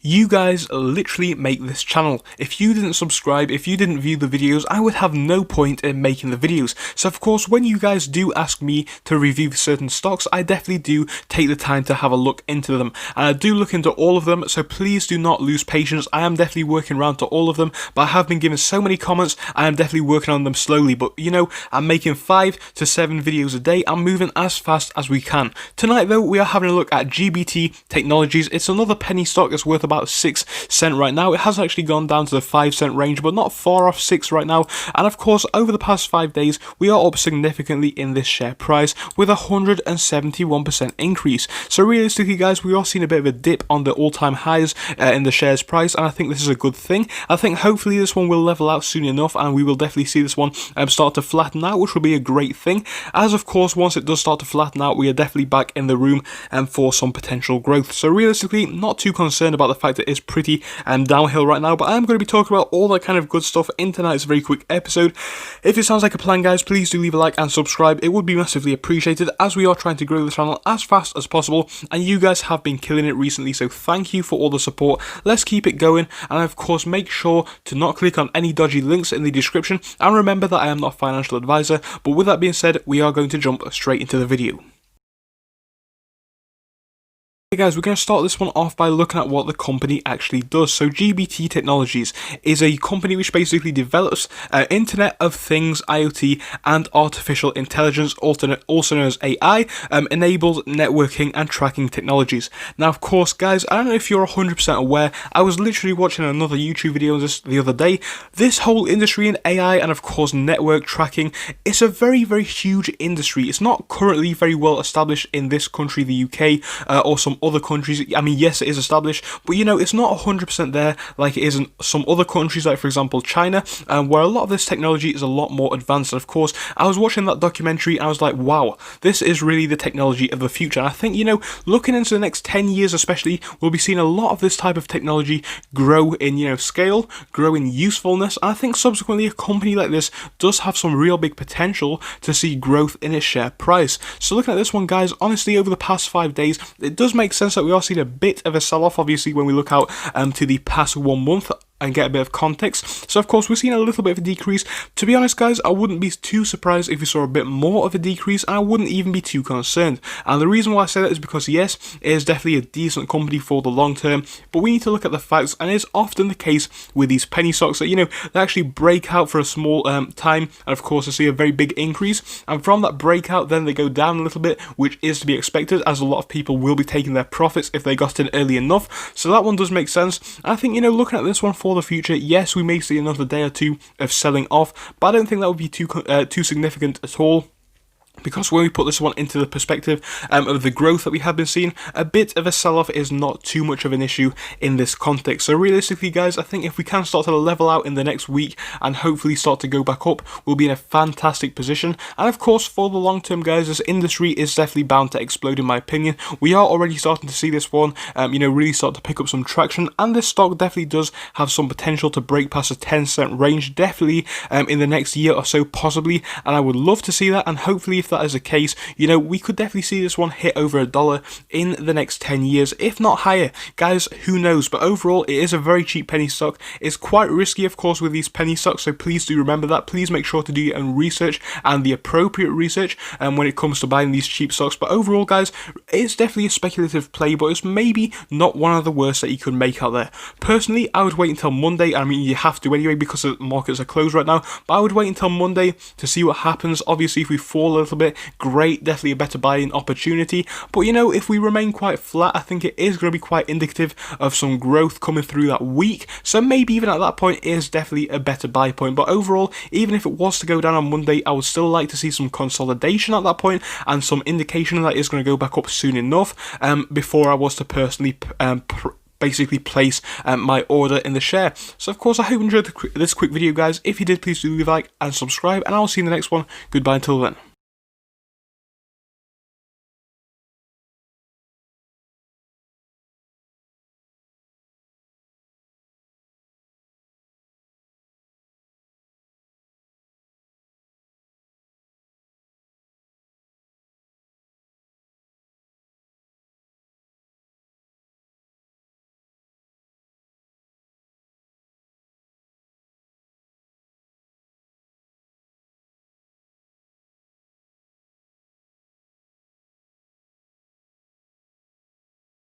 You guys literally make this channel. If you didn't subscribe, if you didn't view the videos, I would have no point in making the videos. So of course, when you guys do ask me to review certain stocks, I definitely do take the time to have a look into them. And I do look into all of them, so please do not lose patience. I am definitely working around to all of them, but I have been given so many comments, I am definitely working on them slowly. But you know, I'm making 5 to 7 videos a day. I'm moving as fast as we can. Tonight though, we are having a look at Gtch Technologies. It's another penny stock that's worth about 6 cents right now. It has actually gone down to the 5 cent range, but not far off 6 right now. And of course, over the past 5 days, we are up significantly in this share price with a 171% increase. So realistically, guys, we are seeing a bit of a dip on the all-time highs in the shares price, and I think this is a good thing. I think hopefully this one will level out soon enough, and we will definitely see this one start to flatten out, which will be a great thing. As of course, once it does start to flatten out, we are definitely back in the room for some potential growth. So realistically, not too concerned about the fact that it's pretty downhill right now, but I'm going to be talking about all that kind of good stuff in tonight's very quick episode. If it sounds like a plan, guys, please do leave a like and subscribe. It would be massively appreciated, as we are trying to grow the channel as fast as possible, and you guys have been killing it recently, so thank you for all the support. Let's keep it going, and of course make sure to not click on any dodgy links in the description, and remember that I am not a financial advisor. But with that being said, we are going to jump straight into the video. Hey guys, we're going to start this one off by looking at what the company actually does. So Gtch Technologies is a company which basically develops Internet of Things, IoT, and Artificial Intelligence, also known as AI, enabled networking and tracking technologies. Now, of course, guys, I don't know if you're 100% aware, I was literally watching another YouTube video on this the other day. This whole industry in AI and, of course, network tracking, it's a very, very huge industry. It's not currently very well established in this country, the UK, or some other countries. I mean, yes, it is established, but you know, it's not 100% there like it is in some other countries, like for example China, where a lot of this technology is a lot more advanced. And of course, I was watching that documentary and I was like, wow, this is really the technology of the future. And I think, you know, looking into the next 10 years especially, we'll be seeing a lot of this type of technology grow in, you know, scale, grow in usefulness, and I think subsequently a company like this does have some real big potential to see growth in its share price. So looking at this one, guys, honestly, over the past 5 days, it does make sense that we are seeing a bit of a sell-off, obviously, when we look out to the past 1 month and get a bit of context. So of course we're seeing a little bit of a decrease. To be honest, guys, I wouldn't be too surprised if we saw a bit more of a decrease, and I wouldn't even be too concerned. And the reason why I say that is because yes, it is definitely a decent company for the long term, but we need to look at the facts, and it's often the case with these penny stocks that, you know, they actually break out for a small time, and of course I see a very big increase, and from that breakout then they go down a little bit, which is to be expected, as a lot of people will be taking their profits if they got in early enough. So that one does make sense. And I think, you know, looking at this one for the future, yes, we may see another day or two of selling off, but I don't think that would be too significant at all. Because when we put this one into the perspective of the growth that we have been seeing, a bit of a sell-off is not too much of an issue in this context. So realistically, guys, I think if we can start to level out in the next week and hopefully start to go back up, we'll be in a fantastic position. And of course, for the long term, guys, this industry is definitely bound to explode, in my opinion. We are already starting to see this one, you know, really start to pick up some traction, and this stock definitely does have some potential to break past a 10 cent range, definitely in the next year or so, possibly. And I would love to see that, and hopefully, if that is the case, you know, we could definitely see this one hit over $1 in the next 10 years, if not higher. Guys, who knows? But overall, it is a very cheap penny stock. It's quite risky, of course, with these penny stocks, so please do remember that. Please make sure to do your own research, and the appropriate research when it comes to buying these cheap stocks. But overall, guys, it's definitely a speculative play, but it's maybe not one of the worst that you could make out there. Personally, I would wait until Monday. I mean, you have to anyway, because the markets are closed right now, but I would wait until Monday to see what happens. Obviously, if we fall a little bit, great, definitely a better buying opportunity. But you know, if we remain quite flat, I think it is going to be quite indicative of some growth coming through that week. So maybe even at that point, it is definitely a better buy point. But overall, even if it was to go down on Monday, I would still like to see some consolidation at that point and some indication that it's going to go back up soon enough before I was to personally basically place my order in the share. So of course, I hope you enjoyed this quick video, guys. If you did, please do leave a like and subscribe, and I'll see you in the next one. Goodbye until then.